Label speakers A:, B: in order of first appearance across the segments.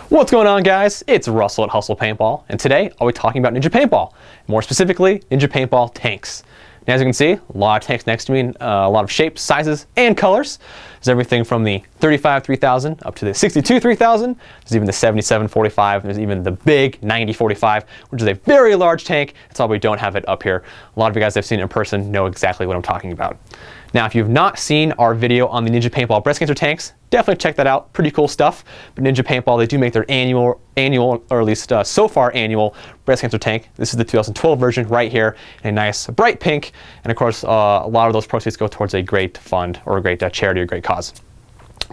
A: What's going on, guys? It's Russell at Hustle Paintball, and today I'll be talking about Ninja Paintball, more specifically Ninja Paintball tanks. And as you can see, a lot of tanks next to me, a lot of shapes, sizes, and colors. There's everything from the 35 3000 up to the 62 3000. There's even the 77 45. There's even the big 90 45, which is a very large tank. That's why we don't have it up here. A lot of you guys I've seen it in person know exactly what I'm talking about. Now, if you've not seen our video on the Ninja Paintball breast cancer tanks, definitely check that out. Pretty cool stuff. But Ninja Paintball, they do make their annual, or at least so far annual, breast cancer tank. This is the 2012 version right here, in a nice bright pink. And of course, a lot of those proceeds go towards a great fund or a great charity or great cause.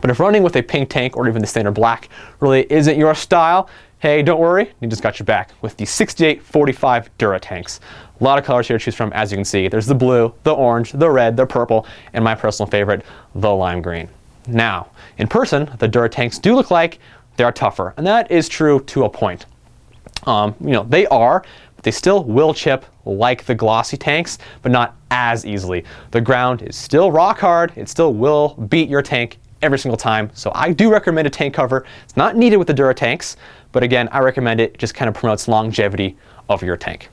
A: But if running with a pink tank or even the standard black really isn't your style, hey, don't worry, Ninja's got your back with the 6845 Dura tanks. A lot of colors here to choose from, as you can see. There's the blue, the orange, the red, the purple, and my personal favorite, the lime green. Now, in person, the Dura tanks do look like they are tougher, and that is true to a point. They are, but they still will chip like the glossy tanks, but not as easily. The ground is still rock hard. It still will beat your tank every single time. So I do recommend a tank cover. It's not needed with the Dura tanks, but again, I recommend it. It just kind of promotes longevity of your tank.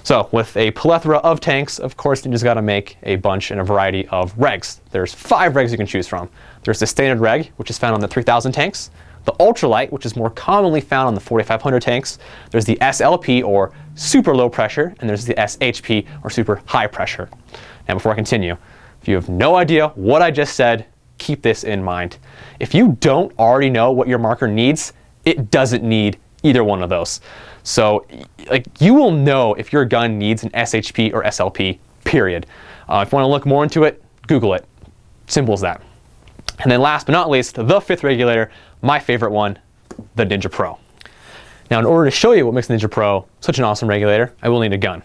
A: So with a plethora of tanks, of course, you just got to make a bunch and a variety of regs. There's 5 regs you can choose from. There's the standard reg, which is found on the 3000 tanks. The ultralight, which is more commonly found on the 4500 tanks. There's the SLP, or super low pressure, and there's the SHP, or super high pressure. Now, before I continue, if you have no idea what I just said, keep this in mind. If you don't already know what your marker needs, it doesn't need either one of those. So you will know if your gun needs an SHP or SLP, period. If you want to look more into it, Google it. Simple as that. And then last but not least, the 5th regulator, my favorite one, the Ninja Pro. Now, in order to show you what makes the Ninja Pro such an awesome regulator, I will need a gun.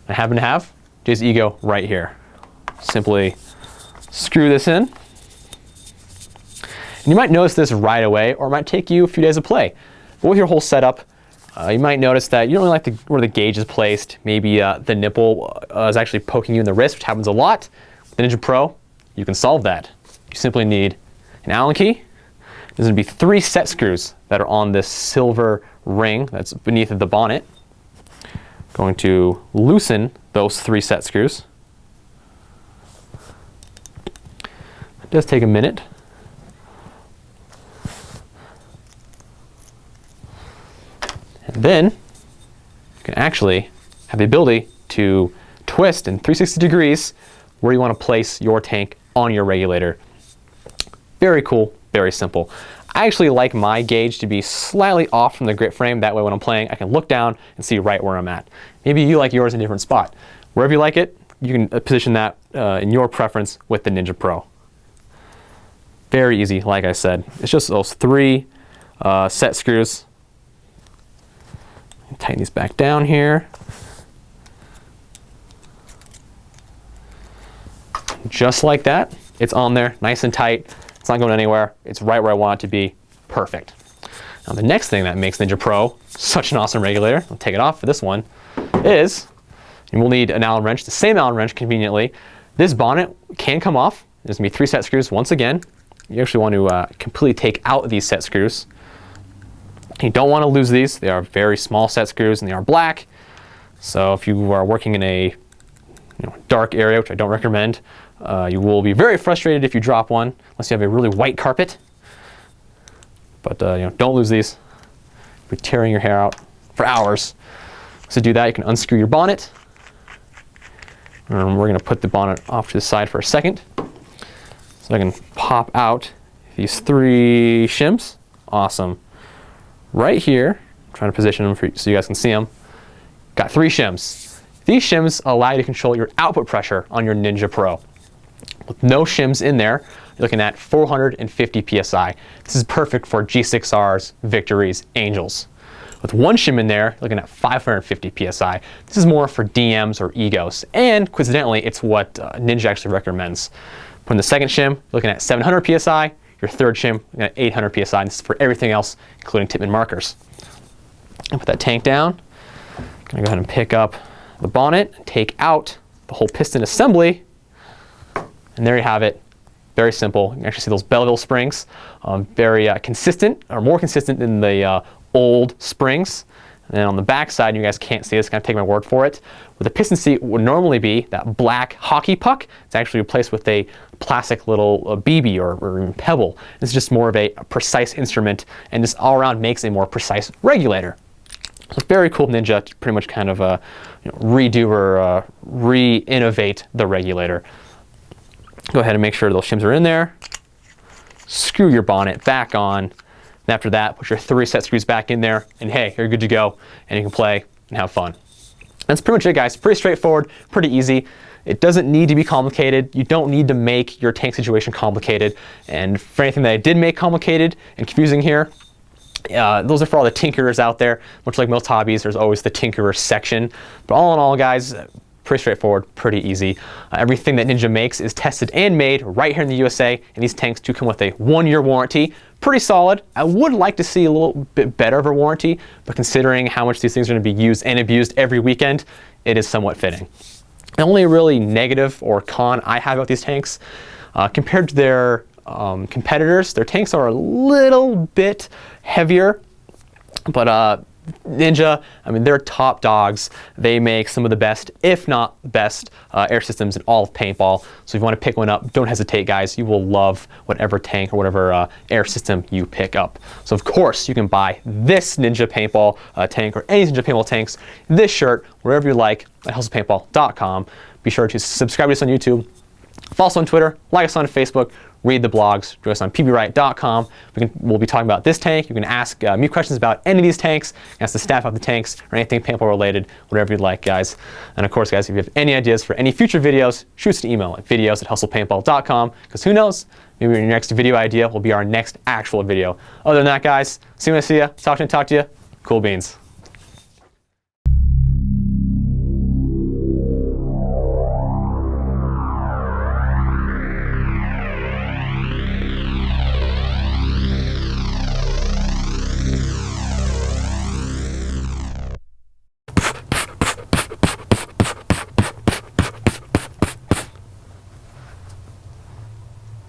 A: I happen to have Jay's Ego right here. Simply screw this in. And you might notice this right away, or it might take you a few days of play. But with your whole setup, you might notice that you don't really like where the gauge is placed. Maybe the nipple is actually poking you in the wrist, which happens a lot. With the Ninja Pro, you can solve that. You simply need an Allen key. There's going to be 3 set screws that are on this silver ring that's beneath the bonnet. Going to loosen those 3 set screws. It does take a minute. And then you can actually have the ability to twist in 360 degrees where you want to place your tank on your regulator. Very cool, very simple. I actually like my gauge to be slightly off from the grip frame. That way when I'm playing, I can look down and see right where I'm at. Maybe you like yours in a different spot. Wherever you like it, you can position that in your preference with the Ninja Pro. Very easy, like I said. It's just those 3 set screws. Tighten these back down here. Just like that. It's on there, nice and tight. It's not going anywhere. It's right where I want it to be. Perfect. Now, the next thing that makes Ninja Pro such an awesome regulator, I'll take it off for this one, is and we'll need an Allen wrench, the same Allen wrench conveniently. This bonnet can come off. There's going to be 3 set screws once again. You actually want to completely take out these set screws. You don't want to lose these. They are very small set screws and they are black. So if you are working in a dark area, which I don't recommend, you will be very frustrated if you drop one, unless you have a really white carpet. But don't lose these. You'll be tearing your hair out for hours. So to do that, you can unscrew your bonnet. And we're going to put the bonnet off to the side for a second. So I can pop out these 3 shims. Awesome. Right here, I'm trying to position them so you guys can see them. Got 3 shims. These shims allow you to control your output pressure on your Ninja Pro. With no shims in there, you're looking at 450 psi. This is perfect for G6Rs, Victories, Angels. With 1 shim in there, you're looking at 550 psi. This is more for DMs or Egos, and coincidentally, it's what Ninja actually recommends. Putting the 2nd shim, you're looking at 700 psi. Your 3rd shim, you're at 800 psi. And this is for everything else, including Tippmann markers. And put that tank down. Gonna go ahead and pick up the bonnet, take out the whole piston assembly, and there you have it. Very simple. You can actually see those Belleville springs, very consistent, or more consistent than the old springs. And then on the back side, you guys can't see this, kind of take my word for it, where the piston seat would normally be that black hockey puck. It's actually replaced with a plastic little BB or even pebble. It's just more of a precise instrument, and just all around makes a more precise regulator. So very cool Ninja to pretty much kind of redo or re-innovate the regulator. Go ahead and make sure those shims are in there. Screw your bonnet back on. And after that, put your 3 set screws back in there, and hey, you're good to go, and you can play and have fun. That's pretty much it, guys. Pretty straightforward, pretty easy. It doesn't need to be complicated. You don't need to make your tank situation complicated. And for anything that I did make complicated and confusing here, those are for all the tinkerers out there. Much like most hobbies, there's always the tinkerer section. But all in all, guys, pretty straightforward, pretty easy. Everything that Ninja makes is tested and made right here in the USA, and these tanks do come with a 1-year warranty. Pretty solid. I would like to see a little bit better of a warranty, but considering how much these things are going to be used and abused every weekend, it is somewhat fitting. The only really negative or con I have about these tanks, compared to their competitors, their tanks are a little bit heavier, but Ninja, I mean, they're top dogs. They make some of the best, if not best, air systems in all of paintball. So if you want to pick one up, don't hesitate, guys. You will love whatever tank or whatever air system you pick up. So of course, you can buy this Ninja paintball tank or any Ninja paintball tanks, this shirt, wherever you like, at hustlepaintball.com. Be sure to subscribe to us on YouTube, follow us on Twitter, like us on Facebook, read the blogs, join us on pbright.com. We'll be talking about this tank. You can ask me questions about any of these tanks, ask the staff about the tanks, or anything paintball related, whatever you'd like, guys. And of course, guys, if you have any ideas for any future videos, shoot us an email at videos@hustlepaintball.com, because who knows, maybe your next video idea will be our next actual video. Other than that, guys, see you when I see you. Talk to you. Cool beans.